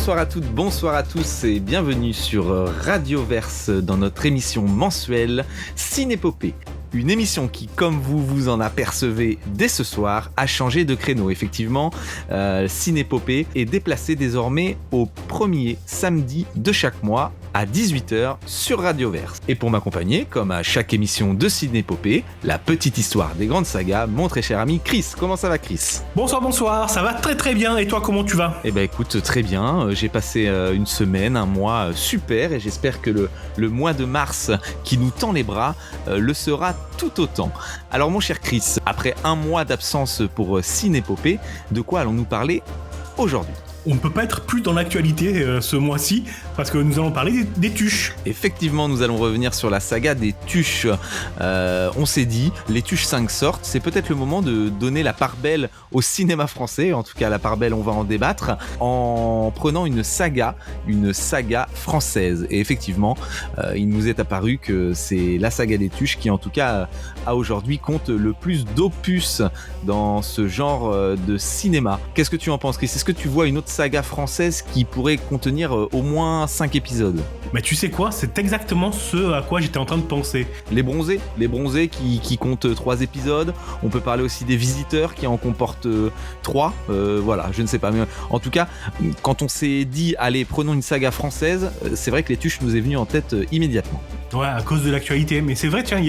Bonsoir à toutes, bonsoir à tous et bienvenue sur Radioverse dans notre émission mensuelle Cinépopée. Une émission qui, comme vous vous en apercevez dès ce soir, a changé de créneau. Effectivement, Cinépopée est déplacée désormais au premier samedi de chaque mois à 18h sur Radioverse. Et pour m'accompagner, comme à chaque émission de Cinépopée, la petite histoire des grandes sagas, mon très cher ami Chris. Comment ça va, Chris ? Bonsoir, ça va très très bien. Et toi, comment tu vas ? Eh ben écoute, très bien. J'ai passé une semaine, un mois super et j'espère que le mois de mars qui nous tend les bras le sera tout autant. Alors mon cher Chris, après un mois d'absence pour Cinépopée, de quoi allons-nous parler aujourd'hui ? On ne peut pas être plus dans l'actualité ce mois-ci parce que nous allons parler des Tuches. Effectivement, nous allons revenir sur la saga des Tuches. On s'est dit, les Tuches 5 sortent, c'est peut-être le moment de donner la part belle au cinéma français. En tout cas, la part belle, on va en débattre en prenant une saga française. Et effectivement, il nous est apparu que c'est la saga des Tuches qui, en tout cas, à aujourd'hui, compte le plus d'opus dans ce genre de cinéma. Qu'est-ce que tu en penses, Chris ? Est-ce que tu vois une autre saga française qui pourrait contenir au moins 5 épisodes? Mais tu sais quoi, c'est exactement ce à quoi j'étais en train de penser. Les bronzés qui comptent 3 épisodes. On peut parler aussi des Visiteurs qui en comportent 3. Voilà, je ne sais pas. Mais en tout cas, quand on s'est dit, allez, prenons une saga française, c'est vrai que les Tuches nous est venu en tête immédiatement. Ouais, à cause de l'actualité. Mais c'est vrai, tiens,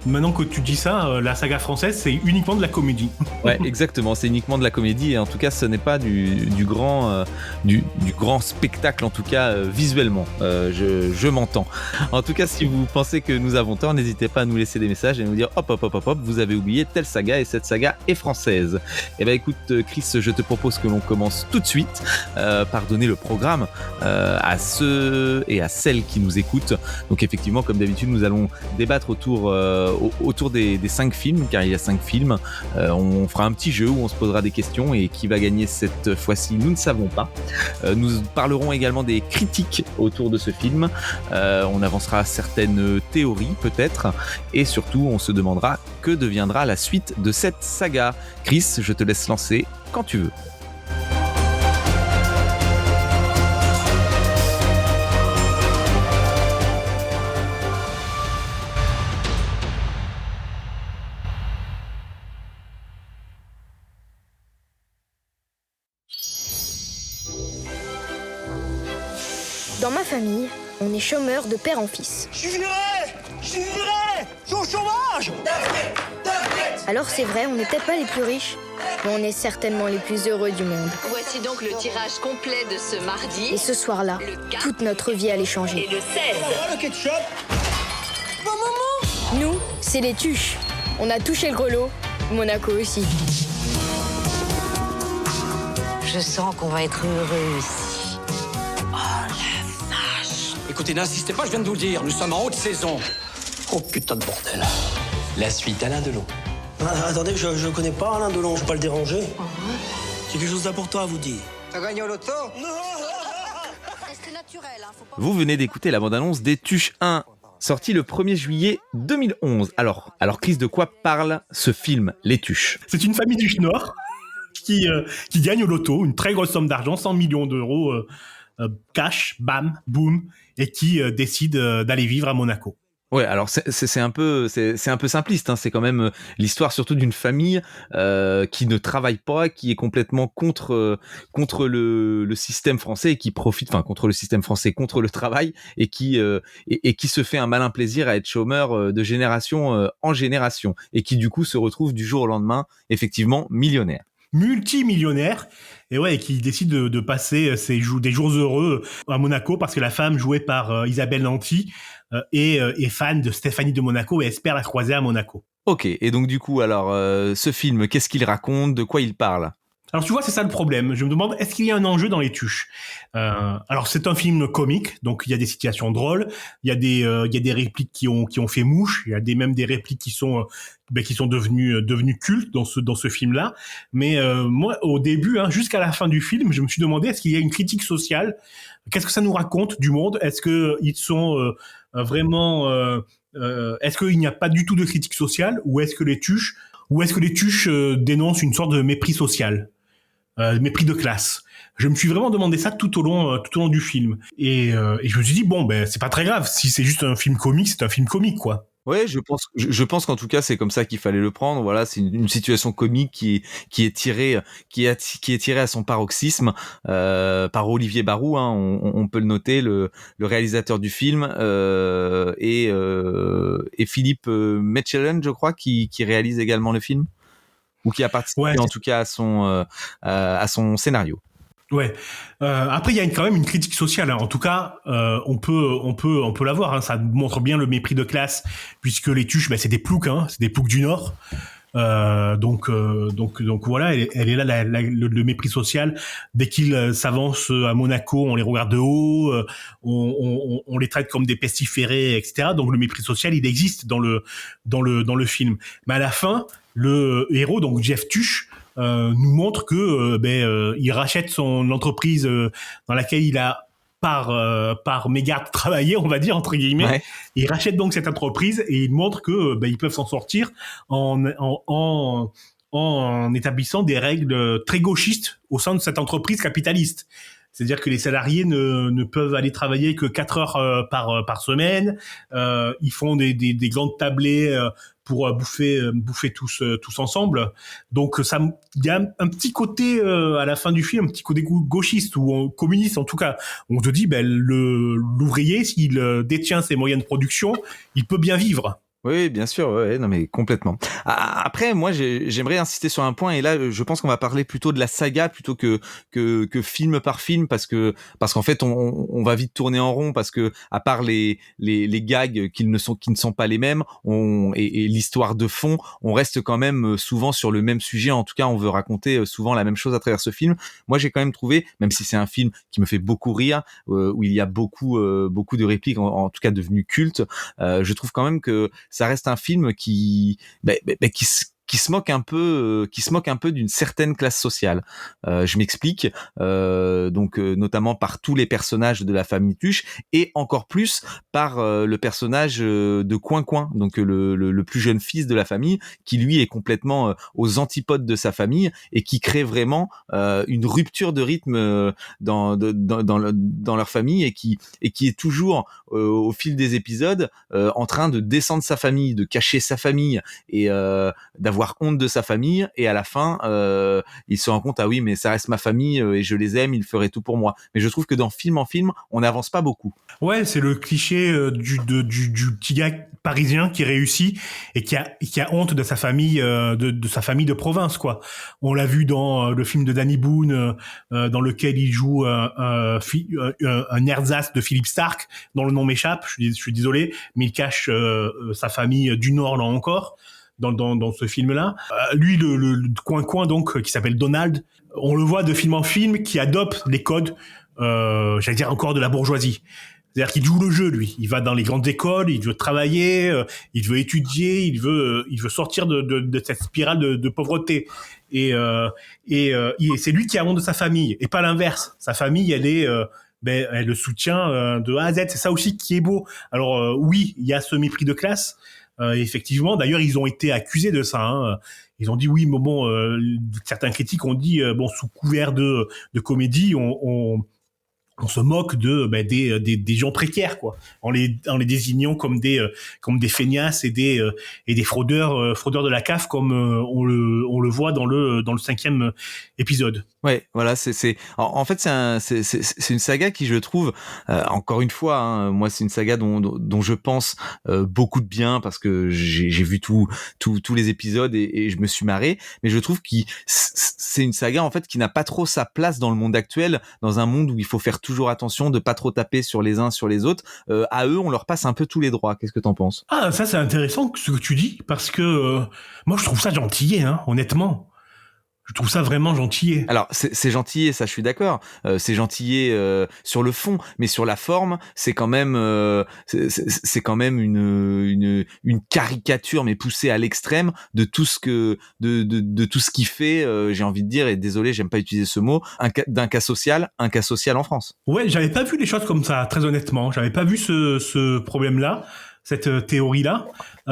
maintenant que tu dis ça, la saga française, c'est uniquement de la comédie. Ouais, exactement. C'est uniquement de la comédie et en tout cas, ce n'est pas du grand spectacle, en tout cas visuellement. Je m'entends. En tout cas, si vous pensez que nous avons tort, n'hésitez pas à nous laisser des messages et nous dire hop, vous avez oublié telle saga et cette saga est française. Et ben écoute, Chris, je te propose que l'on commence tout de suite par donner le programme à ceux et à celles qui nous écoutent. Donc effectivement, comme d'habitude, nous allons débattre autour des 5 films, car il y a 5 films. On fera un petit jeu où on se posera des questions et qui va gagner cette fois-ci, nous ne savons pas. Nous parlerons également des critiques autour de ce film. On avancera certaines théories peut-être et surtout on se demandera que deviendra la suite de cette saga. Chris, je te laisse lancer quand tu veux. Dans ma famille, on est chômeur de père en fils. Je suis au chômage. Alors c'est vrai, on n'est peut-être pas les plus riches, mais on est certainement les plus heureux du monde. Voici donc le tirage complet de ce mardi. Et ce soir-là, toute notre vie allait changer. Et le 16. Oh, le ketchup. Nous, c'est les Tuches. On a touché le grelot, Monaco aussi. Je sens qu'on va être heureux ici. Écoutez, n'insistez pas, je viens de vous le dire, nous sommes en haute saison. Oh putain de bordel. La suite, Alain Delon. Attendez, je connais pas Alain Delon, je vais pas le déranger. J'ai quelque chose d'important à vous dire. T'as gagné au loto? Restez naturel, hein, faut pas... Vous venez d'écouter la bande-annonce des Tuches 1, sorti le 1er juillet 2011. Alors Chris, de quoi parle ce film, Les Tuches ? C'est une famille du Nord qui gagne au loto une très grosse somme d'argent, 100 millions d'euros cash, bam, boum, et qui décide d'aller vivre à Monaco. Ouais, alors c'est un peu simpliste, hein. C'est quand même l'histoire surtout d'une famille qui ne travaille pas, qui est complètement contre le système français et qui profite, enfin contre le système français, contre le travail et qui se fait un malin plaisir à être chômeur de génération en génération et qui du coup se retrouve du jour au lendemain effectivement millionnaire. Multimillionnaire, et ouais, qui décide de passer des jours heureux à Monaco parce que la femme jouée par Isabelle Nanty est fan de Stéphanie de Monaco et espère la croiser à Monaco. Ok, et donc du coup, alors, ce film, qu'est-ce qu'il raconte, de quoi il parle ? Alors tu vois, c'est ça le problème. Je me demande, est-ce qu'il y a un enjeu dans Les Tuches ? Alors c'est un film comique, donc il y a des situations drôles, il y a des répliques qui ont fait mouche, il y a même des répliques qui sont devenues cultes dans ce film-là. Mais moi, au début, jusqu'à la fin du film, je me suis demandé, est-ce qu'il y a une critique sociale ? Qu'est-ce que ça nous raconte du monde ? Est-ce que ils sont vraiment est-ce qu'il n'y a pas du tout de critique sociale, ou est-ce que les Tuches dénoncent une sorte de mépris social ? mépris de classe. Je me suis vraiment demandé ça tout au long du film. Et je me suis dit, bon, ben, c'est pas très grave. Si c'est juste un film comique, c'est un film comique, quoi. Ouais, je pense qu'en tout cas c'est comme ça qu'il fallait le prendre. Voilà, c'est une situation comique qui est tirée à son paroxysme par Olivier Barou. Hein, on peut le noter, le réalisateur du film et Philippe Mechelen, je crois, qui réalise également le film ou qui a participé en tout cas à son scénario. Ouais. Après, il y a quand même une critique sociale. Hein. En tout cas, on peut la voir. Hein. Ça montre bien le mépris de classe, puisque les Tuches, c'est des ploucs, hein. C'est des ploucs du Nord. Donc voilà, elle est là le mépris social. Dès qu'ils s'avancent à Monaco, on les regarde de haut, on les traite comme des pestiférés, etc. Donc le mépris social, il existe dans le film. Mais à la fin, le héros, donc Jeff Tuche, nous montre que il rachète son entreprise dans laquelle il a par mégarde travaillé, on va dire, entre guillemets. Ouais. Il rachète donc cette entreprise et il montre que ils peuvent s'en sortir en établissant des règles très gauchistes au sein de cette entreprise capitaliste. C'est-à-dire que les salariés ne peuvent aller travailler que 4 heures par semaine. Ils font des grandes tablées pour bouffer tous ensemble. Donc il y a un petit côté à la fin du film, un petit côté gauchiste ou communiste en tout cas. On te dit l'ouvrier, s'il détient ses moyens de production, il peut bien vivre. Oui, bien sûr, ouais, non mais complètement. Après, moi, j'aimerais insister sur un point, et là, je pense qu'on va parler plutôt de la saga plutôt que film par film, parce qu'en fait, on va vite tourner en rond, parce que à part les gags qui ne sont pas les mêmes, et l'histoire de fond, on reste quand même souvent sur le même sujet. En tout cas, on veut raconter souvent la même chose à travers ce film. Moi, j'ai quand même trouvé, même si c'est un film qui me fait beaucoup rire, où il y a beaucoup de répliques, en tout cas devenues cultes, je trouve quand même que ça reste un film qui se moque un peu d'une certaine classe sociale. Je m'explique. Notamment par tous les personnages de la famille Tuche et encore plus par le personnage de Coin-Coin, donc le plus jeune fils de la famille, qui lui est complètement aux antipodes de sa famille et qui crée vraiment une rupture de rythme dans leur famille et qui est toujours au fil des épisodes en train de descendre sa famille, de cacher sa famille et d'avoir honte de sa famille, et à la fin il se rend compte, ah oui mais ça reste ma famille et je les aime, ils feraient tout pour moi. Mais je trouve que dans film en film on n'avance pas beaucoup. Ouais, c'est le cliché du petit gars parisien qui réussit et qui a honte de sa famille de sa famille de province, quoi. On l'a vu dans le film de Danny Boone dans lequel il joue un ersatz de Philippe Stark dont le nom m'échappe, je suis désolé, mais il cache sa famille du Nord là encore. Dans ce film-là. Lui, le Coin-Coin, donc, qui s'appelle Donald, on le voit de film en film qui adopte les codes, j'allais dire encore de la bourgeoisie. C'est-à-dire qu'il joue le jeu, lui. Il va dans les grandes écoles, il veut travailler, il veut étudier, il veut sortir de cette spirale de pauvreté. Et c'est lui qui a honte de sa famille, et pas l'inverse. Sa famille, elle le soutient de A à Z. C'est ça aussi qui est beau. Alors, oui, il y a ce mépris de classe. Effectivement, d'ailleurs, ils ont été accusés de ça. Hein. Ils ont dit oui, mais bon, certains critiques ont dit sous couvert de comédie, on se moque des gens précaires, quoi, en les désignant comme des feignasses et des fraudeurs de la CAF, comme on le voit dans le 5e épisode. Ouais, voilà, en fait c'est une saga qui, je trouve, encore une fois, hein, moi c'est une saga dont je pense beaucoup de bien, parce que j'ai vu tous les épisodes et je me suis marré, mais je trouve que c'est une saga en fait qui n'a pas trop sa place dans le monde actuel, dans un monde où il faut faire toujours attention de pas trop taper sur les uns sur les autres. À eux, on leur passe un peu tous les droits. Qu'est-ce que t'en penses? Ah, ça c'est intéressant ce que tu dis, parce que moi je trouve ça gentillet, hein, honnêtement. Je trouve ça vraiment gentillet. Alors, c'est gentillet, ça, je suis d'accord. C'est gentillet sur le fond, mais sur la forme, c'est quand même, c'est quand même une caricature, mais poussée à l'extrême de tout ce qui fait, j'ai envie de dire, et désolé, j'aime pas utiliser ce mot, un cas social en France. Ouais, j'avais pas vu les choses comme ça, très honnêtement. J'avais pas vu ce problème-là. cette théorie-là.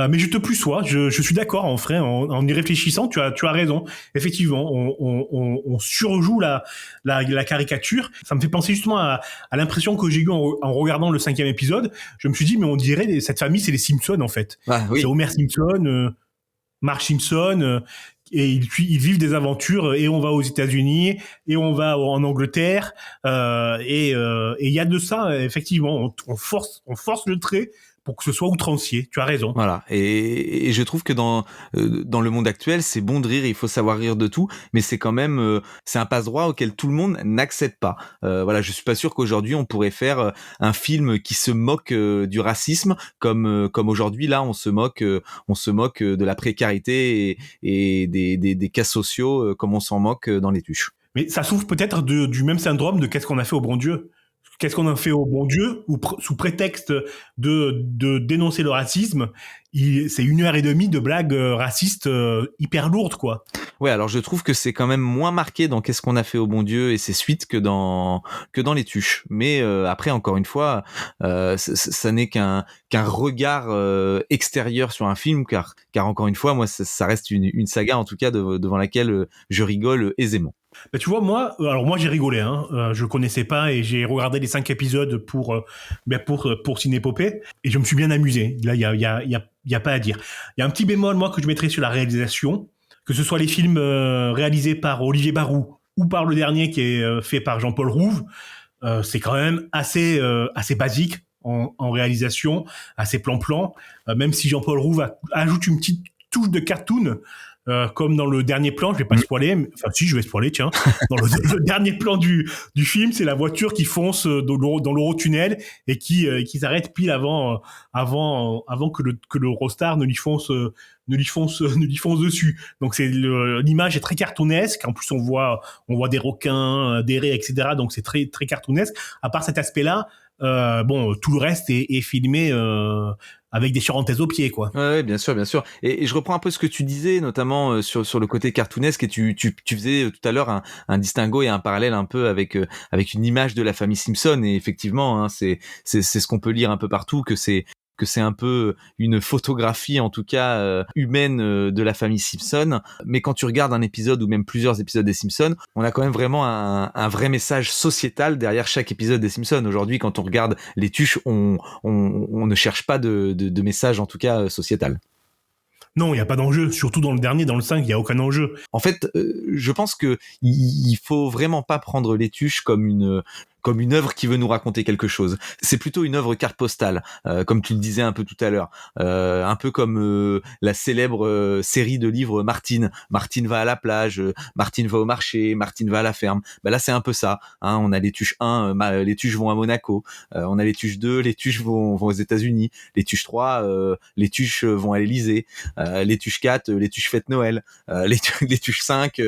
Mais je te plus sois, je suis d'accord en vrai, en y réfléchissant, tu as raison. Effectivement, on surjoue la caricature. Ça me fait penser justement à l'impression que j'ai eue en regardant le 5e épisode. Je me suis dit, mais on dirait cette famille, c'est les Simpsons en fait. Ah, oui. C'est Homer Simpson, Marge Simpson, et ils vivent des aventures, et on va aux États-Unis, et on va en Angleterre, et il y a de ça, effectivement, on force le trait pour que ce soit outrancier. Tu as raison. Voilà. Et je trouve que dans le monde actuel, c'est bon de rire, il faut savoir rire de tout, mais c'est quand même c'est un passe-droit auquel tout le monde n'accède pas. Voilà, je suis pas sûr qu'aujourd'hui on pourrait faire un film qui se moque du racisme comme aujourd'hui là on se moque de la précarité et des cas sociaux comme on s'en moque dans Les Tuches. Mais ça souffre peut-être du même syndrome de qu'est-ce qu'on a fait au bon Dieu. Qu'est-ce qu'on a fait au bon Dieu, ou sous prétexte de dénoncer le racisme, c'est 1h30 de blagues racistes hyper lourdes, quoi. Ouais, alors je trouve que c'est quand même moins marqué dans Qu'est-ce qu'on a fait au bon Dieu et ses suites que dans Les Tuches. Mais après, encore une fois, ça n'est qu'un regard extérieur sur un film, car encore une fois, moi, ça reste une saga, en tout cas, devant laquelle je rigole aisément. Bah, tu vois, moi j'ai rigolé, je connaissais pas, et j'ai regardé les 5 épisodes pour Cinépopée, et je me suis bien amusé. Là, il y a pas à dire. Il y a un petit bémol, moi, que je mettrais sur la réalisation, que ce soit les films réalisés par Olivier Barou ou par le dernier qui est fait par Jean-Paul Rouve, c'est quand même assez basique en réalisation, assez plan-plan, même si Jean-Paul Rouve ajoute une petite touche de cartoon. Comme dans le dernier plan, je vais pas spoiler, enfin si, je vais spoiler, tiens. Dans le dernier plan du film, c'est la voiture qui fonce dans l'Eurotunnel et qui s'arrête pile avant que le Eurostar ne lui fonce dessus. Donc l'image est très cartoonesque. En plus, on voit des requins, des raies, etc. Donc c'est très très cartoonesque. À part cet aspect-là, tout le reste est filmé avec des charentaises aux pieds, quoi. Ouais, bien sûr. Et je reprends un peu ce que tu disais, notamment sur le côté cartoonesque, et tu faisais tout à l'heure un distinguo et un parallèle un peu avec une image de la famille Simpson. Et effectivement, hein, c'est ce qu'on peut lire un peu partout, que c'est un peu une photographie, en tout cas humaine, de la famille Simpson. Mais quand tu regardes un épisode ou même plusieurs épisodes des Simpsons, on a quand même vraiment un vrai message sociétal derrière chaque épisode des Simpsons. Aujourd'hui, quand on regarde Les Tuches, on ne cherche pas de message, en tout cas sociétal. Non, il n'y a pas d'enjeu. Surtout dans le dernier, dans le 5, il n'y a aucun enjeu. En fait, je pense que il faut vraiment pas prendre Les Tuches comme une œuvre qui veut nous raconter quelque chose. C'est plutôt une œuvre carte postale, comme tu le disais un peu tout à l'heure. Un peu comme la célèbre série de livres Martine. Martine va à la plage, Martine va au marché, Martine va à la ferme. Bah là, c'est un peu ça. Hein. On a Les Tuches 1, Les Tuches vont à Monaco. On a Les Tuches 2, Les Tuches vont aux États-Unis. Les Tuches 3, Les Tuches vont à l'Élysée. Les Tuches 4, Les Tuches fêtent Noël. Les Tuches 5,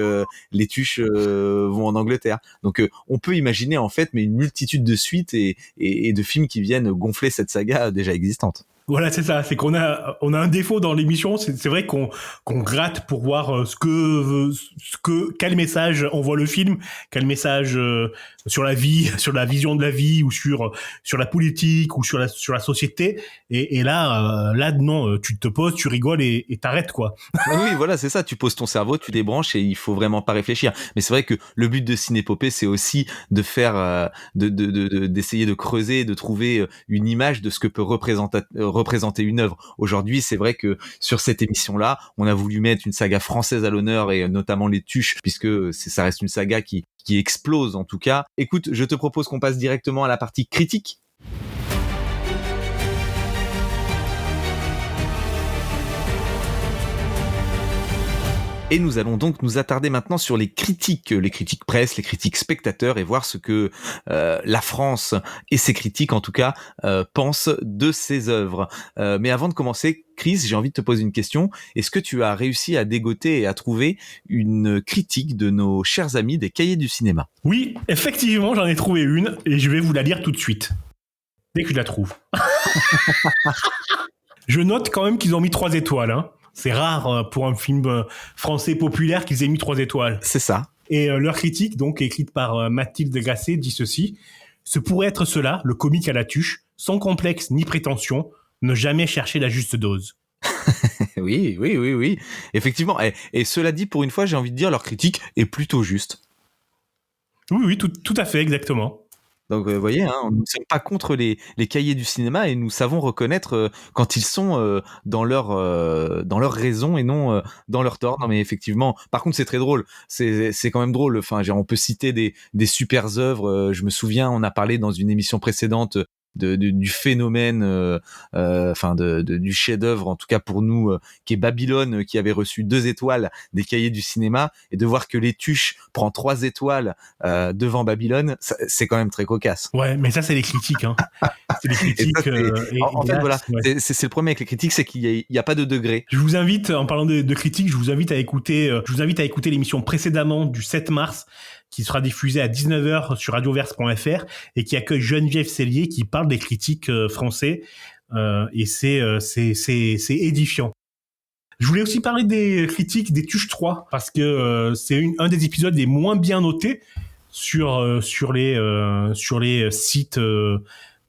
Les Tuches vont en Angleterre. Donc, on peut imaginer, en fait, mais une multitude de suites et de films qui viennent gonfler cette saga déjà existante. Voilà, c'est ça. C'est qu'on a un défaut dans l'émission. C'est vrai qu'on gratte pour voir quel message envoie le film, quel message sur la vie, sur la vision de la vie, ou sur la politique, ou sur la société. Et là non, tu te poses, tu rigoles et t'arrêtes, quoi. Oui, voilà, c'est ça. Tu poses ton cerveau, tu débranches et il faut vraiment pas réfléchir. Mais c'est vrai que le but de Cinépopée, c'est aussi de faire, d'essayer de creuser, de trouver une image de ce que peut représenter une œuvre. Aujourd'hui, c'est vrai que sur cette émission-là, on a voulu mettre une saga française à l'honneur, et notamment Les Tuches, puisque ça reste une saga qui explose, en tout cas. Écoute, je te propose qu'on passe directement à la partie critique. Et nous allons donc nous attarder maintenant sur les critiques presse, les critiques spectateurs, et voir ce que la France et ses critiques, en tout cas, pensent de ces œuvres. Mais avant de commencer, Chris, j'ai envie de te poser une question. Est-ce que tu as réussi à dégoter et à trouver une critique de nos chers amis des Cahiers du cinéma ? Oui, effectivement, j'en ai trouvé une, et je vais vous la lire tout de suite, dès que je la trouve. Je note quand même qu'ils ont mis 3 étoiles, hein. C'est rare pour un film français populaire qu'ils aient mis 3 étoiles. C'est ça. Et leur critique, donc écrite par Mathilde Gasset, dit ceci: « Ce pourrait être cela, le comique à la tuche, sans complexe ni prétention, ne jamais chercher la juste dose. Oui. Effectivement. Et cela dit, pour une fois, j'ai envie de dire, leur critique est plutôt juste. Oui, tout à fait, exactement. Donc, vous voyez, hein, nous ne sommes pas contre les cahiers du cinéma et nous savons reconnaître quand ils sont dans leur raison et non dans leur tort. Non, mais effectivement, par contre, c'est très drôle. C'est quand même drôle. Enfin, on peut citer des super œuvres. Je me souviens, on a parlé dans une émission précédente du phénomène, du chef-d'œuvre, en tout cas pour nous, qui est Babylone, qui avait reçu 2 étoiles des cahiers du cinéma, et de voir que Les Tuches prend 3 étoiles devant Babylone, c'est quand même très cocasse. Ouais, mais ça, c'est les critiques, hein. C'est les critiques. En fait, voilà, ouais. c'est le problème avec les critiques, c'est qu'il y a pas de degré. Je vous invite, en parlant de critiques, je vous invite à écouter l'émission précédemment du 7 mars, qui sera diffusée à 19h sur radioverse.fr et qui accueille Geneviève Cellier qui parle des critiques français, et c'est édifiant. Je voulais aussi parler des critiques des Tuches 3 parce que c'est un des épisodes les moins bien notés sur les sites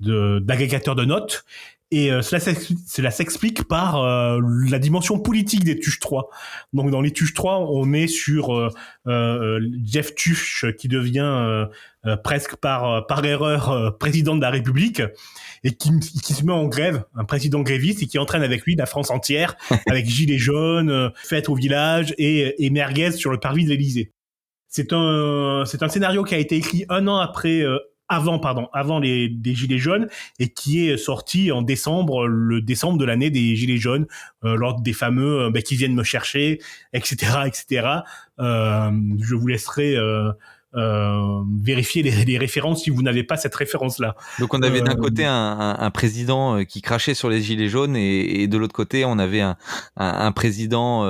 d'agrégateurs de notes. Et cela s'explique par la dimension politique des Tuches 3. Donc dans les Tuches 3, on est sur Jeff Tuche qui devient presque par erreur président de la République et qui se met en grève, un président gréviste, et qui entraîne avec lui la France entière avec gilets jaunes, fêtes au village et merguez sur le parvis de l'Élysée. C'est un scénario qui a été écrit un an avant les Gilets jaunes, et qui est sorti le décembre de l'année des Gilets jaunes, lors des fameux qui viennent me chercher, etc. Je vous laisserai vérifier les références si vous n'avez pas cette référence-là. Donc on avait d'un côté un président qui crachait sur les gilets jaunes, et de l'autre côté on avait un président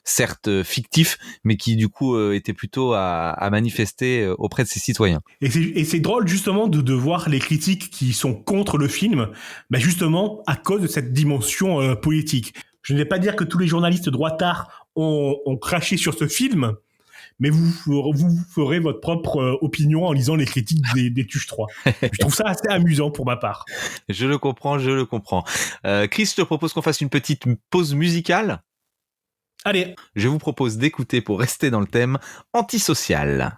certes fictif, mais qui du coup était plutôt à manifester auprès de ses citoyens. Et c'est drôle justement de voir les critiques qui sont contre le film, justement à cause de cette dimension politique. Je ne vais pas dire que tous les journalistes droitards ont craché sur ce film, mais vous ferez votre propre opinion en lisant les critiques des Tuches 3. Je trouve ça assez amusant pour ma part. Je le comprends. Chris, je te propose qu'on fasse une petite pause musicale. Allez. Je vous propose d'écouter, pour rester dans le thème, Antisocial.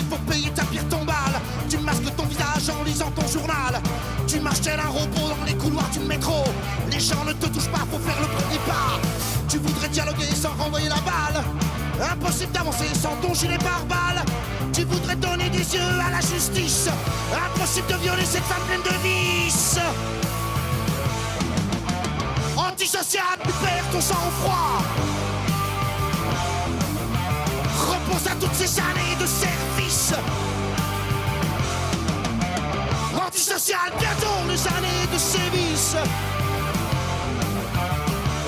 Pour payer ta pire tombale, tu masques ton visage en lisant ton journal. Tu marches tel un robot dans les couloirs du métro. Les gens ne te touchent pas, faut faire le premier pas. Tu voudrais dialoguer sans renvoyer la balle. Impossible d'avancer sans ton gilet pare-balles. Tu voudrais donner des yeux à la justice. Impossible de violer cette femme pleine de vices. Antisocial, tu perds ton sang-froid. Repose à toutes ces années de service. Antisocial, bientôt les années de sévices.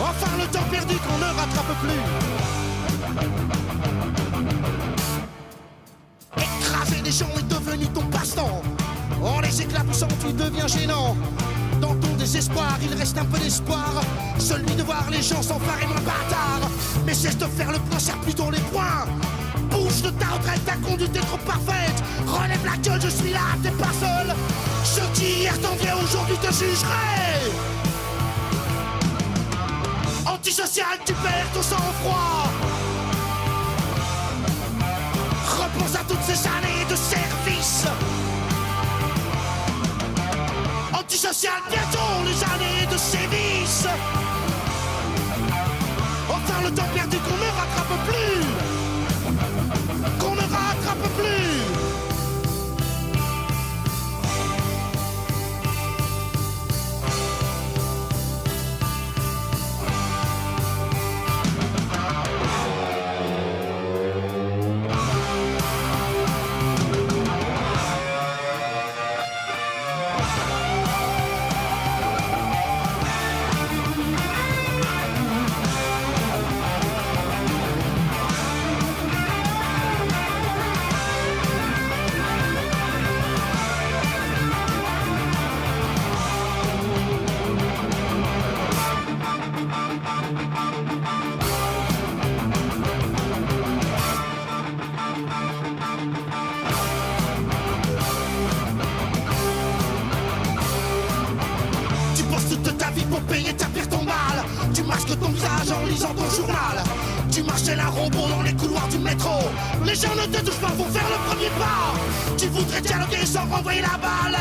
Enfin le temps perdu qu'on ne rattrape plus. Écraser les gens est devenu ton passe-temps. En les éclaboussant tu deviens gênant. Dans ton désespoir il reste un peu d'espoir, celui de voir les gens s'emparer moins bâtard. Mais cesse de faire le point, serre plutôt les poings. Bouge de ta retraite, ta conduite est trop parfaite. Relève la gueule, je suis là, t'es pas seul. Ceux qui hier t'enviaient aujourd'hui te jugeraient. Antisocial, tu perds ton sang-froid. Repense à toutes ces années de service. Antisocial, bientôt les années de sévices. Enfin le temps perdu qu'on ne rattrape plus. Qu'on ne rattrape plus. masques ton visage en lisant ton journal. Tu marches tel un robot dans les couloirs du métro. Les gens ne te touchent pas pour faire le premier pas. Tu voudrais dialoguer sans renvoyer la balle.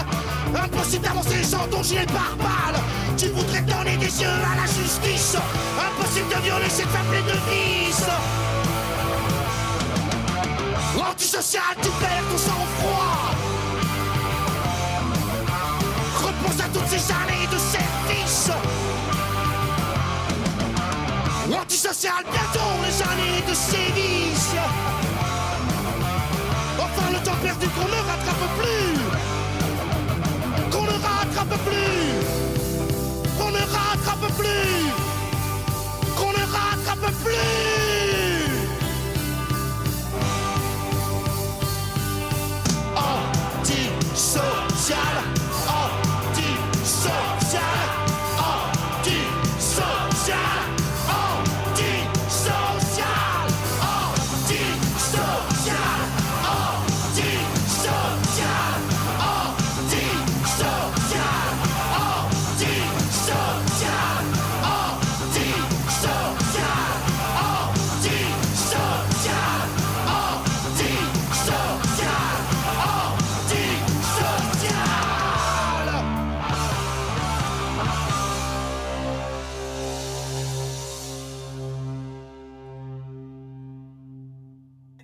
Impossible d'avancer sans ton gilet pare-balles. Tu voudrais donner des yeux à la justice. Impossible de violer cette femme pleine de vices. Antisocial, tu perds ton sang-froid. Repense à toutes ces années de service. Antisocial, bientôt les années de sévice. Enfin le temps perdu qu'on ne rattrape plus. Qu'on ne rattrape plus. Qu'on ne rattrape plus. Qu'on ne rattrape plus. Antisocial, antisocial, antisocial, antisocial, antisocial,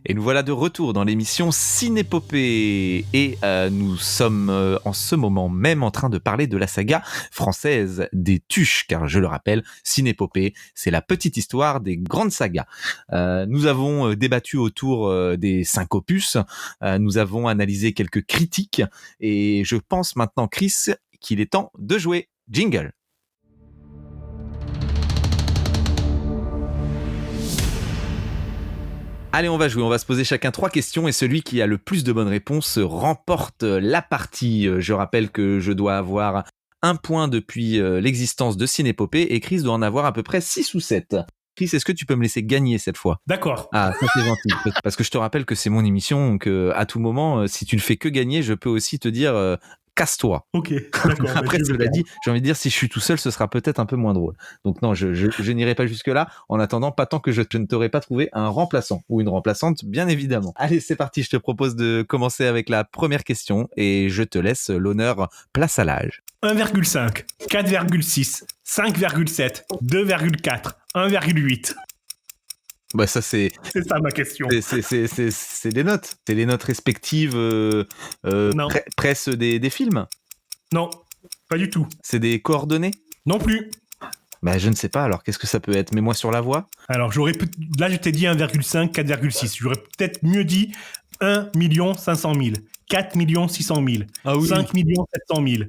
Et nous voilà de retour dans l'émission Cinépopée. Et nous sommes en ce moment même en train de parler de la saga française des Tuches, car je le rappelle, Cinépopée, c'est la petite histoire des grandes sagas. Nous avons débattu autour des 5 opus, nous avons analysé quelques critiques, et je pense maintenant, Chris, qu'il est temps de jouer. Jingle. Allez, on va jouer, on va se poser chacun 3 questions et celui qui a le plus de bonnes réponses remporte la partie. Je rappelle que je dois avoir 1 point depuis l'existence de Cinépopée et Chris doit en avoir à peu près 6 ou 7. Chris, est-ce que tu peux me laisser gagner cette fois ? D'accord. Ah, ça c'est gentil. Parce que je te rappelle que c'est mon émission, donc à tout moment, si tu ne fais que gagner, je peux aussi te dire... casse-toi. Ok, d'accord. Après, cela dit, j'ai envie de dire, si je suis tout seul, ce sera peut-être un peu moins drôle. Donc non, je n'irai pas jusque-là. En attendant, pas tant que je ne t'aurai pas trouvé un remplaçant ou une remplaçante, bien évidemment. Allez, c'est parti. Je te propose de commencer avec la première question et je te laisse l'honneur. Place à l'âge. 1,5, 4,6, 5,7, 2,4, 1,8. Bah ça c'est ça ma question. C'est des notes. C'est les notes respectives presse des films. Non, pas du tout. C'est des coordonnées. Non plus. Bah je ne sais pas. Alors qu'est-ce que ça peut être ? Mets-moi sur la voie. Alors là je t'ai dit 1,5, 4,6. J'aurais peut-être mieux dit 1 500 000, 4 600 000, ah oui. 5 700 000.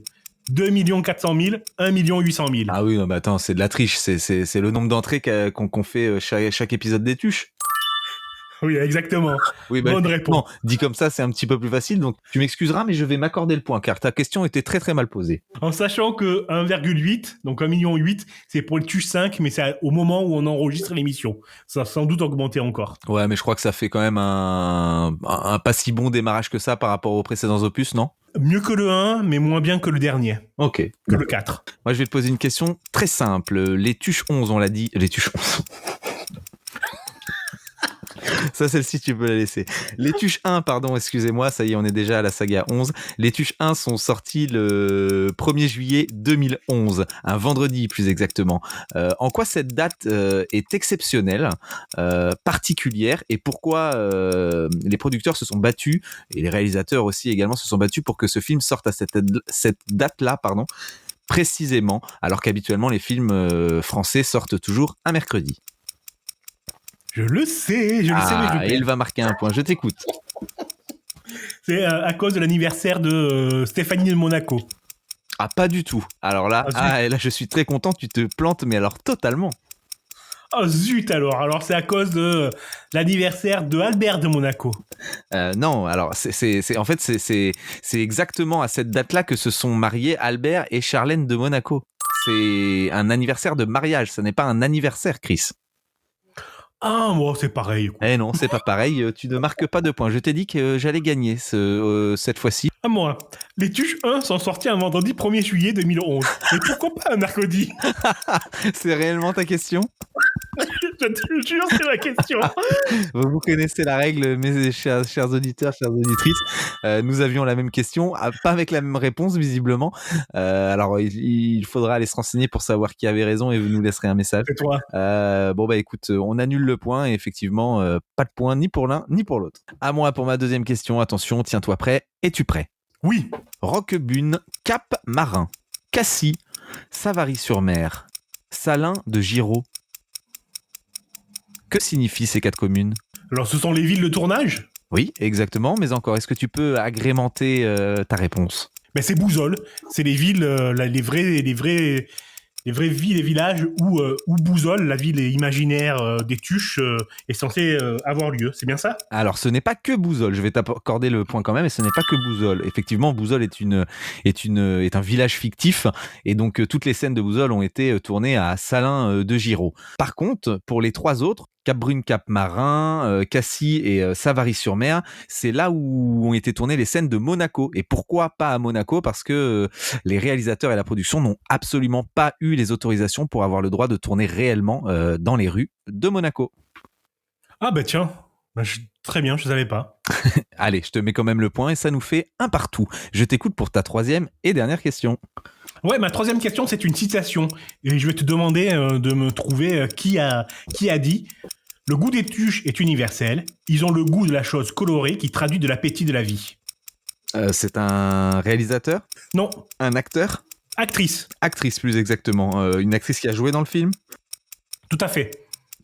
2 400 000, 1 800 000. Ah oui, non, mais attends, c'est de la triche. C'est le nombre d'entrées qu'on fait chaque épisode des Tuches. Oui, exactement. Oui, bonne réponse. Non, dit comme ça, c'est un petit peu plus facile. Donc, tu m'excuseras, mais je vais m'accorder le point, car ta question était très très mal posée. En sachant que 1,8, donc 1,8 million, c'est pour le Tuche 5, mais c'est au moment où on enregistre l'émission. Ça va sans doute augmenter encore. Ouais, mais je crois que ça fait quand même un pas si bon démarrage que ça par rapport aux précédents opus, non ? Mieux que le 1, mais moins bien que le dernier. Ok. Que le 4. Moi, je vais te poser une question très simple. Les Tuches 11, on l'a dit. Les Tuches 11. Ça, celle-ci, tu peux la laisser. Les Tuches 1, pardon, excusez-moi, ça y est, on est déjà à la saga 11. Les Tuches 1 sont sortis le 1er juillet 2011, un vendredi plus exactement. En quoi cette date est exceptionnelle, particulière, et pourquoi les producteurs se sont battus, et les réalisateurs aussi également se sont battus pour que ce film sorte à cette date-là, précisément, alors qu'habituellement les films français sortent toujours un mercredi. Je le sais, mais je il va marquer un point, je t'écoute. C'est à cause de l'anniversaire de Stéphanie de Monaco. Ah, pas du tout. Alors là, là, je suis très content, tu te plantes, mais alors totalement. Oh zut alors. Alors c'est à cause de l'anniversaire de Albert de Monaco. Non, alors en fait c'est exactement à cette date-là que se sont mariés Albert et Charlène de Monaco. C'est un anniversaire de mariage, ça n'est pas un anniversaire, Chris. Ah, moi, c'est pareil. Quoi. Eh non, c'est pas pareil. Tu ne marques pas de points. Je t'ai dit que j'allais gagner cette fois-ci. Ah, moi, les Tuches 1 sont sortis un vendredi 1er juillet 2011. Et pourquoi pas un mercredi? C'est réellement ta question? Je te jure, c'est ma question. Vous connaissez la règle, mes chers auditeurs, chères auditrices. Nous avions la même question, pas avec la même réponse visiblement. Alors il faudra aller se renseigner pour savoir qui avait raison et vous nous laisserez un message. C'est toi. Bon bah écoute, on annule le point et effectivement pas de point ni pour l'un ni pour l'autre. À moi pour ma deuxième question. Attention, tiens-toi prêt. Es-tu prêt? Oui. Roquebune, Cap Marin, Cassis, Savary-sur-Mer, Salins de Giraud. Que signifient ces 4 communes? Alors, ce sont les villes de tournage? Oui, exactement, mais encore, est-ce que tu peux agrémenter ta réponse? Ben, c'est Bouzolles. C'est les villes, les vraies villes et villages où Bouzolles, la ville imaginaire des Tuches, est censée avoir lieu. C'est bien ça? Alors, ce n'est pas que Bouzolles. Je vais t'accorder le point quand même, et ce n'est pas que Bouzolles. Effectivement, Bouzolles est un village fictif, et donc toutes les scènes de Bouzolles ont été tournées à Salins de Giraud. Par contre, pour les 3 autres, Cap-Brune, Cap-Marin, Cassis et Savary-sur-Mer, c'est là où ont été tournées les scènes de Monaco. Et pourquoi pas à Monaco? Parce que les réalisateurs et la production n'ont absolument pas eu les autorisations pour avoir le droit de tourner réellement dans les rues de Monaco. Ah bah tiens, très bien, je savais pas. Allez, je te mets quand même le point et ça nous fait 1 partout. Je t'écoute pour ta 3e et dernière question. Ouais, ma 3e question, c'est une citation. Et je vais te demander de me trouver qui a dit « Le goût des Tuches est universel. Ils ont le goût de la chose colorée qui traduit de l'appétit de la vie. » C'est un réalisateur? Non. Un acteur? Actrice. Actrice, plus exactement. Une actrice qui a joué dans le film? Tout à fait.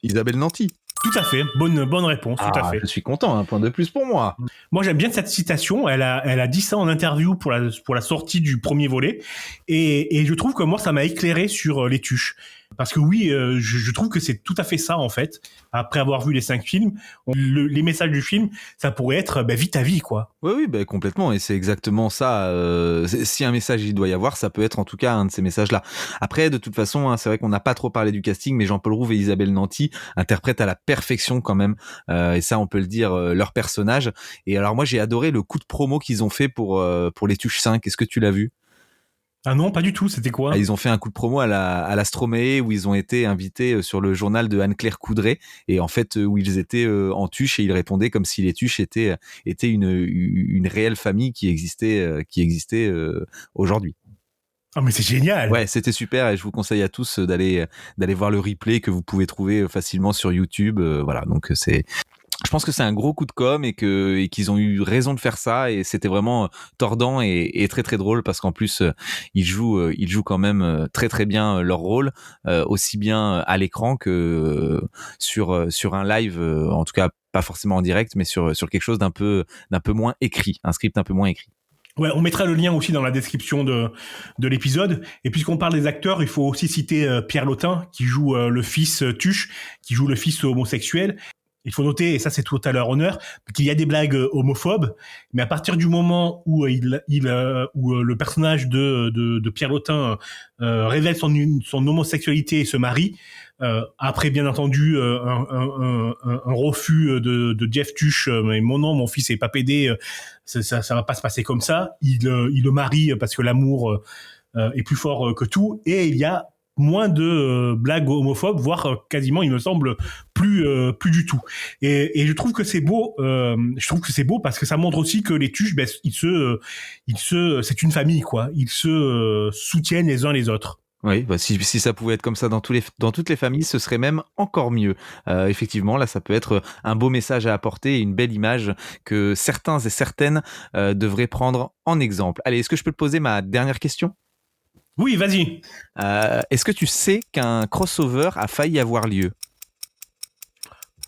Isabelle Nanty. Tout à fait. Bonne réponse. Tout à fait. Je suis content. 1 point de plus pour moi. Moi, j'aime bien cette citation. Elle a dit ça en interview pour la sortie du premier volet. Et je trouve que moi, ça m'a éclairé sur les Tuches. Parce que oui, je trouve que c'est tout à fait ça, en fait. Après avoir vu les 5 films, les messages du film, ça pourrait être vite à vie, quoi. Oui, complètement. Et c'est exactement ça. Si un message il doit y avoir, ça peut être en tout cas un de ces messages-là. Après, de toute façon, c'est vrai qu'on n'a pas trop parlé du casting, mais Jean-Paul Rouve et Isabelle Nanty interprètent à la perfection quand même. Et ça, on peut le dire, leur personnage. Et alors moi, j'ai adoré le coup de promo qu'ils ont fait pour les Tuches 5. Est-ce que tu l'as vu? Ah non, pas du tout, c'était quoi? Ils ont fait un coup de promo à la Stromae où ils ont été invités sur le journal de Anne-Claire Coudray et en fait où ils étaient en Tuches et ils répondaient comme si les Tuches étaient une réelle famille qui existait aujourd'hui. Ah mais c'est génial. Ouais, c'était super et je vous conseille à tous d'aller voir le replay que vous pouvez trouver facilement sur YouTube. Voilà, donc je pense que c'est un gros coup de com' et qu'ils ont eu raison de faire ça et c'était vraiment tordant et très très drôle parce qu'en plus ils jouent quand même très très bien leur rôle aussi bien à l'écran que sur un live, en tout cas pas forcément en direct mais sur quelque chose d'un peu moins écrit, un script un peu moins écrit. Ouais, on mettra le lien aussi dans la description de l'épisode. Et puisqu'on parle des acteurs, il faut aussi citer Pierre Lotin qui joue le fils Tuche, qui joue le fils homosexuel. Il faut noter, et ça c'est tout à leur honneur, qu'il y a des blagues homophobes, mais à partir du moment où le personnage de Pierre Lotin révèle son homosexualité et se marie, après bien entendu un refus de Jeff Tuche, mais mon fils est pas pédé, ça va pas se passer comme ça. Il le marie parce que l'amour est plus fort que tout, et il y a moins de blagues homophobes, voire quasiment, il me semble, plus du tout. Et je trouve que c'est beau. Je trouve que c'est beau parce que ça montre aussi que les Tuches, c'est une famille, quoi. Ils se soutiennent les uns les autres. Oui, bah si ça pouvait être comme ça dans toutes les familles, ce serait même encore mieux. Effectivement, là, ça peut être un beau message à apporter et une belle image que certains et certaines devraient prendre en exemple. Allez, est-ce que je peux te poser ma dernière question ? Oui, vas-y. Est-ce que tu sais qu'un crossover a failli avoir lieu?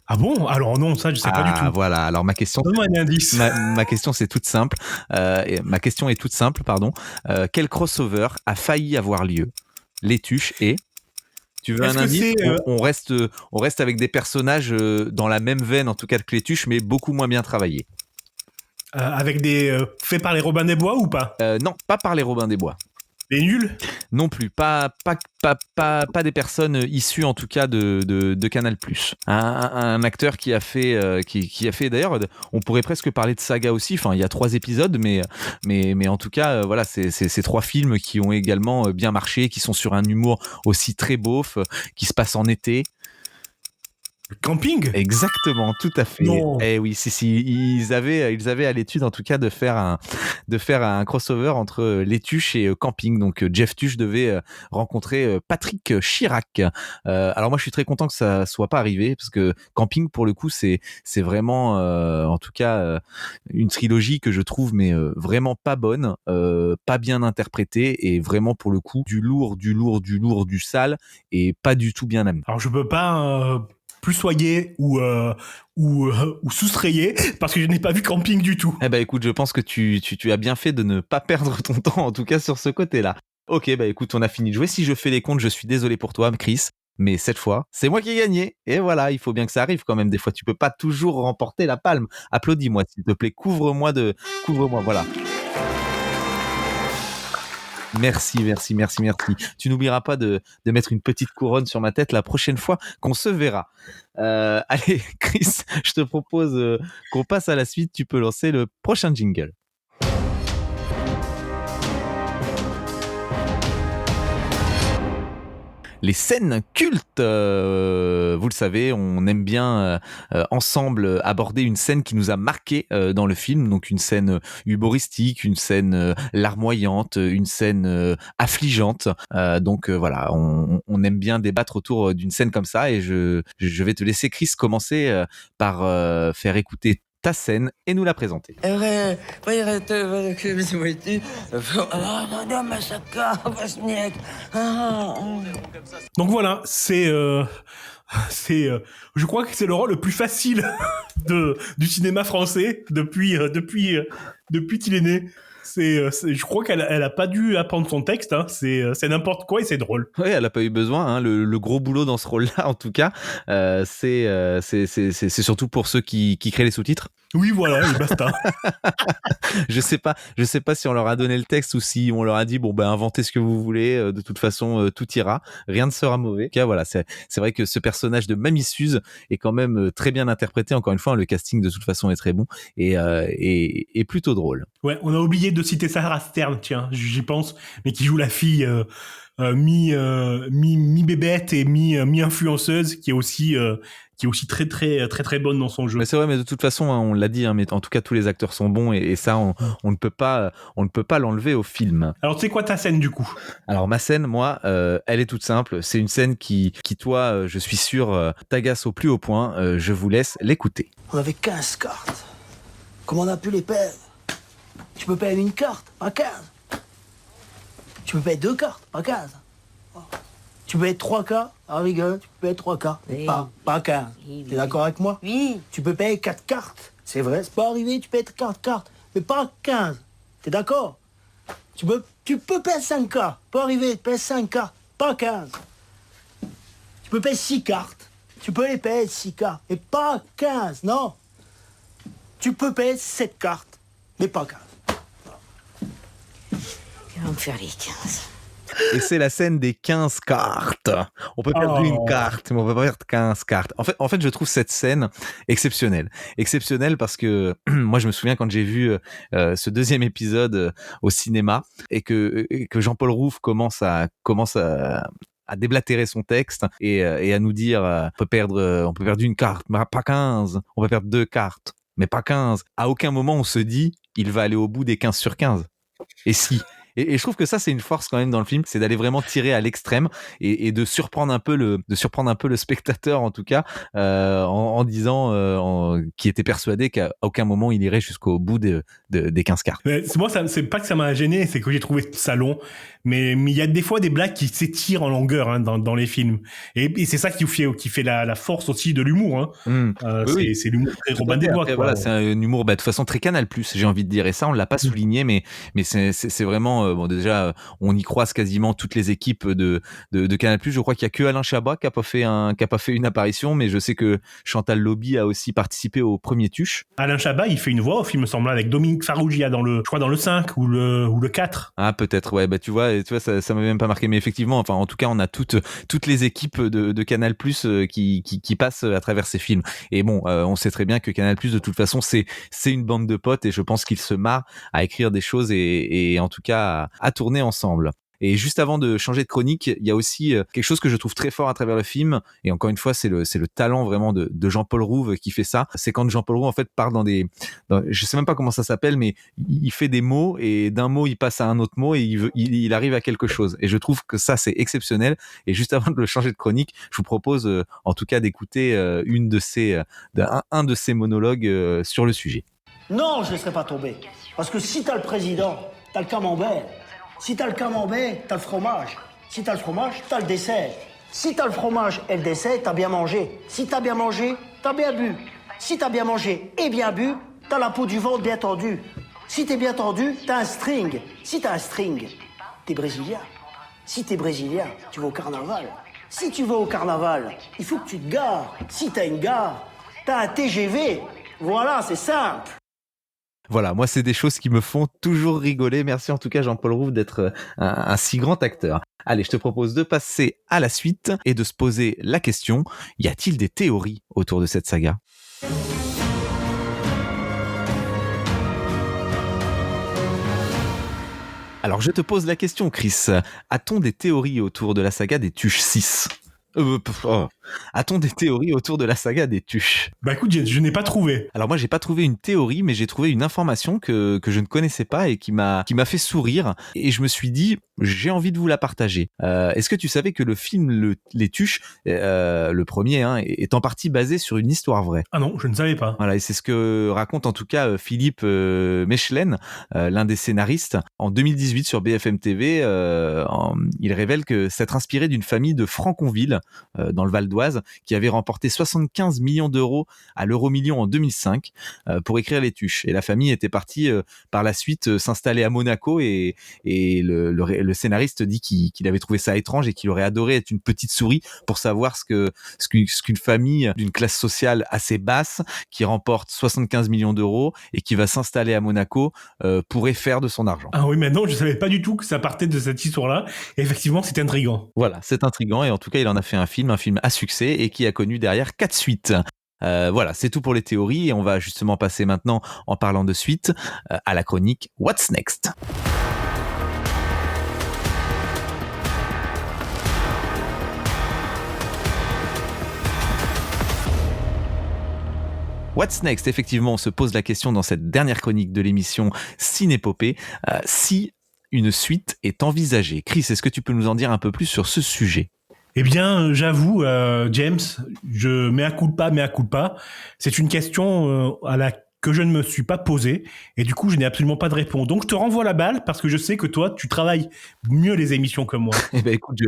Ah bon? Alors non, ça je sais pas du tout. Voilà, alors ma question... Donne-moi un indice. Ma question c'est toute simple. Ma question est toute simple, pardon. Quel crossover a failli avoir lieu? Les Tuches et... Tu veux un indice? On reste avec des personnages dans la même veine, en tout cas que les Tuches, mais beaucoup moins bien travaillés. Avec des... faits par les Robin des Bois ou pas? Non, pas par les Robin des Bois. Les nuls. Non plus, pas des personnes issues en tout cas de Canal+. Un acteur qui a fait d'ailleurs, on pourrait presque parler de saga aussi. Enfin, il y a 3 épisodes, mais en tout cas, voilà, c'est 3 films qui ont également bien marché, qui sont sur un humour aussi très beauf, qui se passe en été. Le camping. Exactement, tout à fait. Non. Eh oui, si, ils avaient à l'étude en tout cas de faire un crossover entre Les Tuches et Camping. Donc Jeff Tuche devait rencontrer Patrick Chirac. Alors moi je suis très content que ça soit pas arrivé parce que Camping pour le coup c'est vraiment en tout cas une trilogie que je trouve mais vraiment pas bonne, pas bien interprétée et vraiment pour le coup du lourd, du sale et pas du tout bien amené. Alors je peux pas plus soyer ou soustrayer parce que je n'ai pas vu Camping du tout. Eh ben écoute, je pense que tu as bien fait de ne pas perdre ton temps en tout cas sur ce côté-là. Ok, bah écoute, on a fini de jouer. Si je fais les comptes, je suis désolé pour toi, Chris. Mais cette fois, c'est moi qui ai gagné. Et voilà, il faut bien que ça arrive quand même. Des fois, tu peux pas toujours remporter la palme. Applaudis-moi, s'il te plaît. Couvre-moi, voilà. Merci. Tu n'oublieras pas de mettre une petite couronne sur ma tête la prochaine fois qu'on se verra. Allez, Chris, je te propose qu'on passe à la suite. Tu peux lancer le prochain jingle. Les scènes cultes, vous le savez, on aime bien ensemble aborder une scène qui nous a marqué dans le film, donc une scène humoristique, une scène larmoyante, une scène affligeante. Donc voilà, on aime bien débattre autour d'une scène comme ça et je vais te laisser, Chris, commencer par faire écouter ta scène et nous la présenter. Donc voilà, je crois que c'est le rôle le plus facile du cinéma français depuis qu'il est né. Je crois qu'elle a pas dû apprendre son texte, hein. C'est n'importe quoi et c'est drôle. Oui, elle a pas eu besoin, hein. Le gros boulot dans ce rôle-là, en tout cas, c'est surtout pour ceux qui créent les sous-titres. Oui, voilà, et basta. Je sais pas si on leur a donné le texte ou si on leur a dit bon ben inventez ce que vous voulez, de toute façon tout ira, rien ne sera mauvais. En tout cas, voilà, c'est vrai que ce personnage de Mamie Suze est quand même très bien interprété. Encore une fois, le casting de toute façon est très bon et plutôt drôle. Ouais, on a oublié de citer Sarah Stern, tiens, j'y pense, mais qui joue la fille mi-bébête et mi-influenceuse, qui est aussi très très très très bonne dans son jeu. Mais c'est vrai, mais de toute façon, hein, on l'a dit, hein, mais en tout cas tous les acteurs sont bons et ça on ne peut pas l'enlever au film. Alors c'est quoi ta scène du coup ? Alors ma scène, moi, elle est toute simple. C'est une scène qui toi, je suis sûr, t'agace au plus haut point. Je vous laisse l'écouter. On avait 15 cartes. Comment on a pu les perdre ? Tu peux payer une carte, pas 15. Tu peux payer 2 cartes, pas 15. Tu peux payer 3 cartes, ah rigole, tu peux payer 3 cartes, oui. pas 15. Oui. T'es d'accord avec moi ? Oui. Tu peux payer 4 cartes, c'est vrai, c'est pas arrivé, tu payes 4 cartes, mais pas 15. T'es d'accord ? Tu peux payer 5 cartes, pas arrivé, tu payes 5 cartes, pas 15. Tu peux payer 6 cartes, tu peux les payer 6 cartes, mais pas 15, non. Tu peux payer 7 cartes, mais pas 15. On va me faire les 15. Et c'est la scène des 15 cartes. On peut perdre une carte, mais on peut pas perdre 15 cartes. En fait, je trouve cette scène exceptionnelle. Exceptionnelle parce que moi, je me souviens quand j'ai vu ce 2e épisode au cinéma et que Jean-Paul Rouve commence à déblatérer son texte et à nous dire on peut perdre une carte, mais pas 15. On peut perdre 2 cartes, mais pas 15. À aucun moment, on se dit il va aller au bout des 15 sur 15. Et si. Et je trouve que ça, c'est une force quand même dans le film, c'est d'aller vraiment tirer à l'extrême et de surprendre un peu le spectateur, en tout cas, en disant qu'il était persuadé qu'à aucun moment il irait jusqu'au bout des 15 cartes. Moi, c'est pas que ça m'a gêné, c'est que j'ai trouvé ça long. Mais il y a des fois des blagues qui s'étirent en longueur, hein, dans les films. Et c'est ça qui fait la force aussi de l'humour, hein. Oui. C'est l'humour très Robin des Bois. Voilà, c'est un humour de toute façon très Canal+, j'ai envie de dire. Et ça, on l'a pas souligné, mais c'est vraiment bon. Déjà, on y croise quasiment toutes les équipes de Canal+. Je crois qu'il y a que Alain Chabat qui a pas fait une apparition, mais je sais que Chantal Lobby a aussi participé au premier Tuche. Alain Chabat, il fait une voix au film, me semble, avec Dominique Farrugia dans le 5 ou le 4. Ah, peut-être, ouais. Bah tu vois, et tu vois, ça m'avait même pas marqué. Mais effectivement, enfin, en tout cas, on a toutes les équipes de Canal+ qui passent à travers ces films. Et bon, on sait très bien que Canal+, de toute façon, c'est une bande de potes, et je pense qu'ils se marrent à écrire des choses et en tout cas à tourner ensemble. Et juste avant de changer de chronique, il y a aussi quelque chose que je trouve très fort à travers le film. Et encore une fois, c'est le talent vraiment de Jean-Paul Rouve qui fait ça. C'est quand Jean-Paul Rouve en fait part je sais même pas comment ça s'appelle, mais il fait des mots, et d'un mot il passe à un autre mot, et il arrive à quelque chose. Et je trouve que ça c'est exceptionnel. Et juste avant de le changer de chronique, je vous propose en tout cas d'écouter un de ces monologues sur le sujet. Non, je ne serais pas tombé. Parce que si t'as le président, t'as le camembert. Si t'as le camembert, t'as le fromage. Si t'as le fromage, t'as le dessert. Si t'as le fromage et le dessert, t'as bien mangé. Si t'as bien mangé, t'as bien bu. Si t'as bien mangé et bien bu, t'as la peau du ventre bien tendue. Si t'es bien tendu, t'as un string. Si t'as un string, t'es brésilien. Si t'es brésilien, tu vas au carnaval. Si tu vas au carnaval, il faut que tu te gares. Si t'as une gare, t'as un TGV. Voilà, c'est simple. Voilà, moi c'est des choses qui me font toujours rigoler. Merci en tout cas Jean-Paul Rouve d'être un si grand acteur. Allez, je te propose de passer à la suite et de se poser la question, y a-t-il des théories autour de cette saga ? Alors je te pose la question, Chris. A-t-on des théories autour de la saga des Tuches 6 ? A-t-on des théories autour de la saga des Tuches ? Bah écoute, je n'ai pas trouvé. Alors moi j'ai pas trouvé une théorie, mais j'ai trouvé une information que je ne connaissais pas et qui m'a fait sourire, et je me suis dit j'ai envie de vous la partager. Est-ce que tu savais que le film Les Tuches, le premier, est en partie basé sur une histoire vraie ? Ah non, je ne savais pas. Voilà, et c'est ce que raconte en tout cas Philippe Mechelen, l'un des scénaristes. En 2018 sur BFM TV, il révèle que c'est inspiré d'une famille de Franconville, dans le Val d'Oise, qui avait remporté 75 millions d'euros à l'Euro-Million en 2005 pour écrire Les Tuches. Et la famille était partie par la suite s'installer à Monaco, et le scénariste dit qu'il avait trouvé ça étrange et qu'il aurait adoré être une petite souris pour savoir ce qu'une famille d'une classe sociale assez basse qui remporte 75 millions d'euros et qui va s'installer à Monaco pourrait faire de son argent. Ah oui, mais non, je savais pas du tout que ça partait de cette histoire-là. Et effectivement, c'est intriguant. Voilà, c'est intriguant, et en tout cas, il en a fait un film à succès et qui a connu derrière 4 suites. Voilà, c'est tout pour les théories, et on va justement passer maintenant, en parlant de suite, à la chronique What's Next ? What's Next ? Effectivement, on se pose la question dans cette dernière chronique de l'émission Cinépopée, si une suite est envisagée. Chris, est-ce que tu peux nous en dire un peu plus sur ce sujet ? Eh bien, j'avoue, James, mea culpa. C'est une question que je ne me suis pas posée, et du coup, je n'ai absolument pas de réponse. Donc, je te renvoie la balle, parce que je sais que toi, tu travailles mieux les émissions que moi. Eh ben, écoute,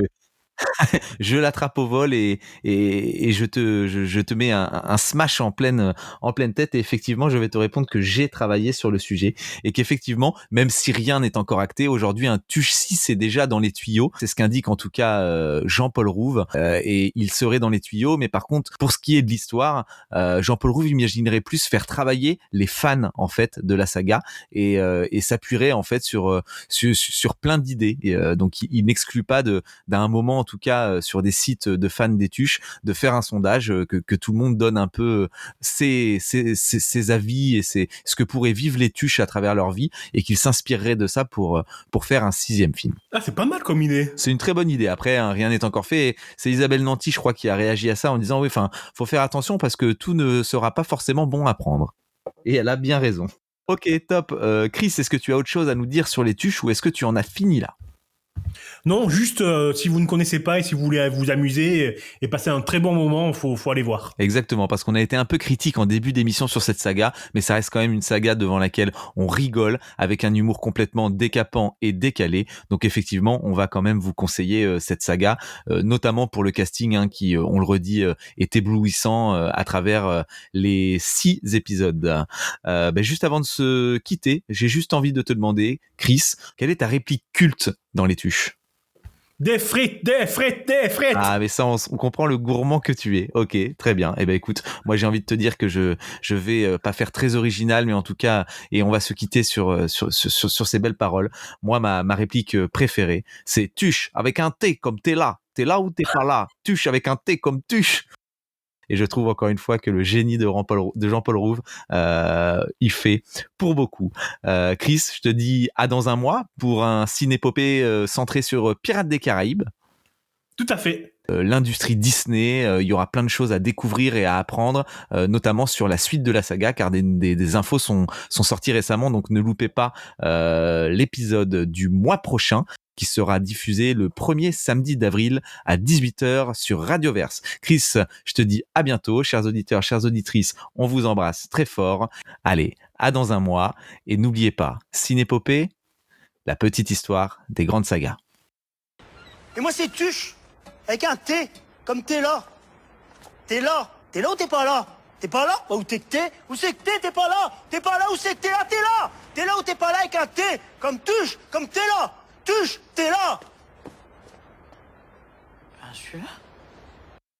je l'attrape au vol, et je te mets un smash en pleine tête, et effectivement je vais te répondre que j'ai travaillé sur le sujet, et qu'effectivement, même si rien n'est encore acté, aujourd'hui un Tuche 6 est déjà dans les tuyaux. C'est ce qu'indique en tout cas Jean-Paul Rouve, et il serait dans les tuyaux. Mais par contre, pour ce qui est de l'histoire, Jean-Paul Rouve imaginerait plus faire travailler les fans en fait de la saga, et s'appuierait en fait sur plein d'idées, et donc il n'exclut pas d'un moment, en tout cas sur des sites de fans des Tuches, de faire un sondage, que tout le monde donne un peu ses avis et ce que pourraient vivre les Tuches à travers leur vie, et qu'ils s'inspireraient de ça pour faire un 6e film. Ah, c'est pas mal comme idée. C'est une très bonne idée. Après, rien n'est encore fait. C'est Isabelle Nanty, je crois, qui a réagi à ça en disant oui, enfin, faut faire attention parce que tout ne sera pas forcément bon à prendre. Et elle a bien raison. Ok, top. Chris, est-ce que tu as autre chose à nous dire sur les Tuches, ou est-ce que tu en as fini là ? Non, juste si vous ne connaissez pas et si vous voulez vous amuser et passer un très bon moment, faut aller voir. Exactement, parce qu'on a été un peu critique en début d'émission sur cette saga, mais ça reste quand même une saga devant laquelle on rigole, avec un humour complètement décapant et décalé. Donc effectivement, on va quand même vous conseiller cette saga, notamment pour le casting qui, on le redit, est éblouissant à travers les 6 épisodes. Juste avant de se quitter, j'ai juste envie de te demander, Chris, quelle est ta réplique culte dans les Tuches ? Des frites, des frites, des frites. Ah, mais ça, on comprend le gourmand que tu es. Ok, très bien. Eh ben, écoute, moi, j'ai envie de te dire que je vais pas faire très original, mais en tout cas, et on va se quitter sur ces belles paroles. Moi, ma réplique préférée, c'est Tuche avec un T comme t'es là. T'es là ou t'es pas là? Tuche avec un T comme Tuche. Et je trouve encore une fois que le génie de Jean-Paul Rouve, il fait pour beaucoup. Chris, je te dis à dans un mois pour un cinépopée centré sur Pirates des Caraïbes. Tout à fait. L'industrie Disney, il y aura plein de choses à découvrir et à apprendre, notamment sur la suite de la saga, car des infos sont sorties récemment, donc ne loupez pas l'épisode du mois prochain, qui sera diffusé le 1er samedi d'avril à 18h sur Radioverse. Chris, je te dis à bientôt, chers auditeurs, chères auditrices, on vous embrasse très fort. Allez, à dans un mois, et n'oubliez pas, Cinépopée, la petite histoire des grandes sagas. Et moi, c'est Tuche, avec un T, comme t'es là. T'es là. T'es là ou t'es pas là? T'es pas là? Bah, où t'es que t'es? Où c'est que t'es? T'es pas là? T'es pas là? Où c'est que t'es là? T'es là. T'es là ou t'es pas là avec un T, comme Tuche, comme t'es là. Tuche, t'es là. Bien sûr.